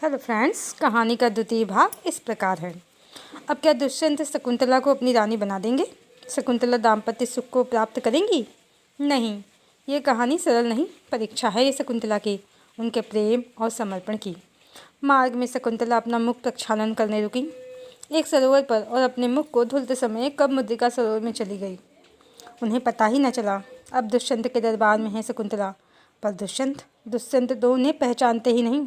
Hello friends, कहानी का द्वितीय भाग इस प्रकार है। अब क्या दुष्यंत शकुंतला को अपनी रानी बना देंगे? शकुंतला दाम्पत्य सुख को प्राप्त करेंगी? नहीं, ये कहानी सरल नहीं, परीक्षा है ये शकुंतला की, उनके प्रेम और समर्पण की। मार्ग में शकुंतला अपना मुख प्रक्षालन करने रुकी एक सरोवर पर और अपने मुख को धुलते समय कब मुद्रिका सरोवर में चली गई, उन्हें पता ही न चला। अब दुष्यंत के दरबार में है शकुंतला, पर दुष्यंत तो उन्हें पहचानते ही नहीं।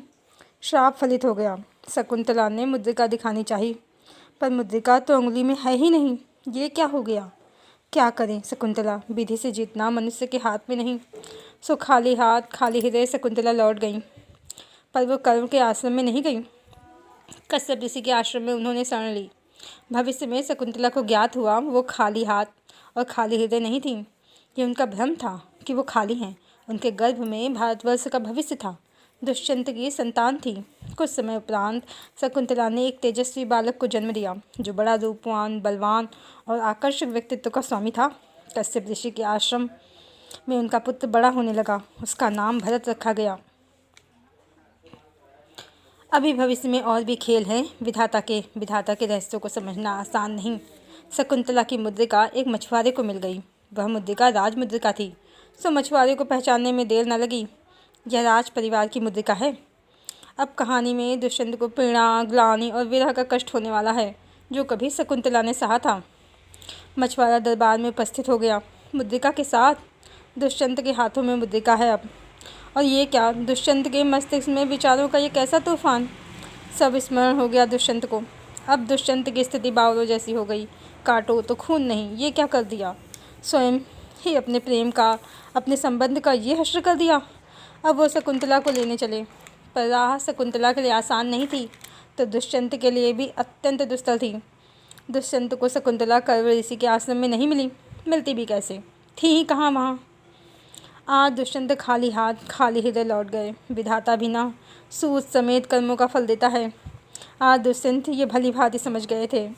श्राप फलित हो गया। शकुंतला ने मुद्रिका दिखानी चाहिए, पर मुद्रिका तो उंगली में है ही नहीं। ये क्या हो गया? क्या करें शकुंतला? विधि से जीतना मनुष्य के हाथ में नहीं। सो खाली हाथ खाली हृदय शकुंतला लौट गई, पर वो कर्म के आश्रम में नहीं गई। कश्यप ऋषि के आश्रम में उन्होंने शरण ली। भविष्य में शकुंतला को ज्ञात हुआ वो खाली हाथ और खाली हृदय नहीं थी। ये उनका भ्रम था कि वो खाली हैं। उनके गर्भ में भारतवर्ष का भविष्य था। दुष्यंत की संतान थी। कुछ समय उपरांत शकुंतला ने एक तेजस्वी बालक को जन्म दिया, जो बड़ा रूपवान, बलवान और आकर्षक व्यक्तित्व का स्वामी था। कश्यप ऋषि के आश्रम में उनका पुत्र बड़ा होने लगा। उसका नाम भरत रखा गया। अभी भविष्य में और भी खेल हैं। विधाता के रहस्यों को समझना आसान नहीं। शकुंतला की मुद्रिका एक मछुआरे को मिल गई। वह मुद्रिका राज मुद्रिका थी, सो मछुआरे को पहचानने में देर न लगी। यह राज परिवार की मुद्रिका है। अब कहानी में दुष्यंत को पीड़ा, ग्लानि और विरह का कष्ट होने वाला है, जो कभी शकुंतला ने सहा था। मछुआरा दरबार में उपस्थित हो गया मुद्रिका के साथ। दुष्यंत के हाथों में मुद्रिका है अब। और ये क्या, दुष्यंत के मस्तिष्क में विचारों का ये कैसा तूफान! सब स्मरण हो गया दुष्यंत को। अब दुष्यंत की स्थिति बावलों जैसी हो गई। काटो तो खून नहीं, ये क्या कर दिया! स्वयं ही अपने प्रेम का, अपने संबंध का ये हश्र कर दिया। अब वो शकुंतला को लेने चले, पर राह शकुंतला के लिए आसान नहीं थी, तो दुष्यंत के लिए भी अत्यंत दुस्तर थी। दुष्यंत को शकुंतला कौरव ऋषि के आश्रम में नहीं मिली। मिलती भी कैसे, थी ही कहाँ वहाँ। आज दुष्यंत खाली हाथ खाली हृदय लौट गए। विधाता भी ना सूद समेत कर्मों का फल देता है। आज दुष्यंत ये भली भांति समझ गए थे।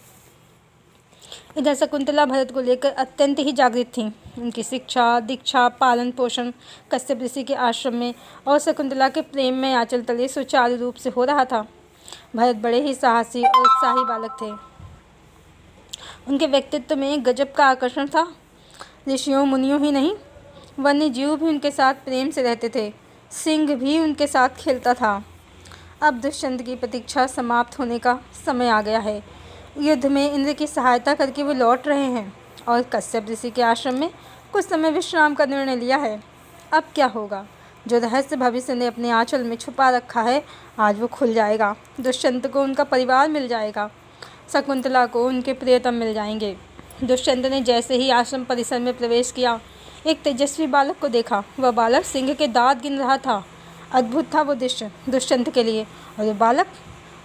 इधर शकुंतला भरत को लेकर अत्यंत ही जागृत थी। उनकी शिक्षा, दीक्षा, पालन पोषण कश्यप ऋषि के आश्रम में और शकुंतला के प्रेम में आंचल तले सुचारू रूप से हो रहा था। भरत बड़े ही साहसी और उत्साही बालक थे। उनके व्यक्तित्व में गजब का आकर्षण था। ऋषियों मुनियों ही नहीं, वन्य जीव भी उनके साथ प्रेम से रहते थे। सिंह भी उनके साथ खेलता था। अब दुष्यंत की प्रतीक्षा समाप्त होने का समय आ गया है। युद्ध में इंद्र की सहायता करके वो लौट रहे हैं और कश्यप ऋषि के आश्रम में कुछ समय विश्राम का निर्णय लिया है। अब क्या होगा? जो रहस्य भविष्य ने अपने आंचल में छुपा रखा है, आज वो खुल जाएगा। दुष्यंत को उनका परिवार मिल जाएगा। शकुंतला को उनके प्रियतम मिल जाएंगे। दुष्यंत ने जैसे ही आश्रम परिसर में प्रवेश किया, एक तेजस्वी बालक को देखा। वह बालक सिंह के दांत गिन रहा था। अद्भुत था वो दृश्य दुष्यंत के लिए, और वो बालक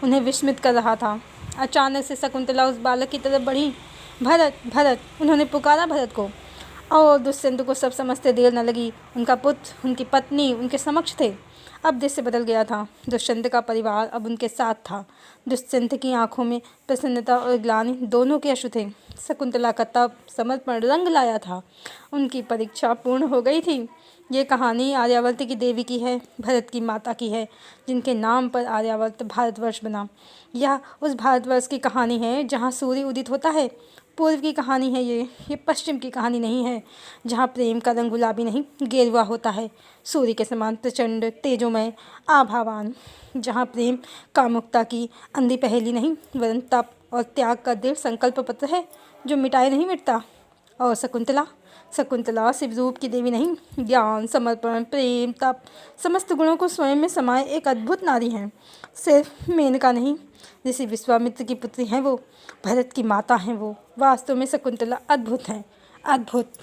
उन्हें विस्मित कर रहा था। अचानक से शकुंतला उस बालक की तरफ बढ़ी। भरत, भरत, उन्होंने पुकारा भरत को। और दुष्यंत को सब समझते देर न लगी। उनका पुत्र, उनकी पत्नी उनके समक्ष थे। अब दृश्य बदल गया था। दुष्यंत का परिवार अब उनके साथ था। दुष्यंत की आंखों में प्रसन्नता और ग्लानि दोनों के अश्रु थे। शकुंतला का तप, समर्पण रंग लाया था। उनकी परीक्षा पूर्ण हो गई थी। ये कहानी आर्यावर्त की देवी की है, भरत की माता की है, जिनके नाम पर आर्यावर्त भारतवर्ष बना। यह उस भारतवर्ष की कहानी है जहाँ सूर्य उदित होता है। पूर्व की कहानी है ये पश्चिम की कहानी नहीं है, जहाँ प्रेम का रंग गुलाबी नहीं गेरुआ होता है, सूर्य के समान प्रचंड, तेजोमय, आभावान। जहाँ प्रेम कामुकता की अंधी पहेली नहीं, वरन तप और त्याग का दृढ़ संकल्प पत्र है, जो मिटाए नहीं मिटता। और शकुंतला सिर्फ रूप की देवी नहीं, ज्ञान, समर्पण, प्रेम, तप, समस्त गुणों को स्वयं में समाये एक अद्भुत नारी हैं। सिर्फ मेनका नहीं, ऋषि विश्वामित्र की पुत्री हैं वो, भरत की माता हैं वो। वास्तव में शकुंतला अद्भुत हैं, अद्भुत।